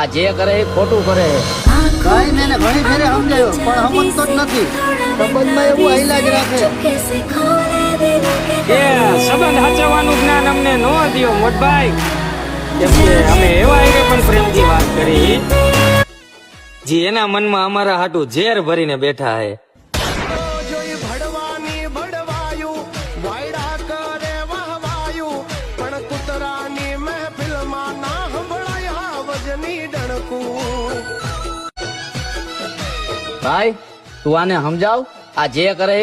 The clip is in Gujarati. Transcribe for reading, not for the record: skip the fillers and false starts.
આ જે કરે એ ખોટું કરે છે. ભાઈ મેં એને ઘણી ફેરે સમજાયો પણ સમજતો જ નથી. સંબંધમાં એવું હાઈલા જ રાખે. એ સંબંધ સાચવવાનું જ્ઞાન અમને ન દ્યો મોટભાઈ, કેમ કે અમે એવા એને પણ પ્રેમથી વાત કરી જે એના મનમાં અમારા હાટું ઝેર ભરીને બેઠા હે. ભાઈ તું આને સમજાવ, આ જે કરે એ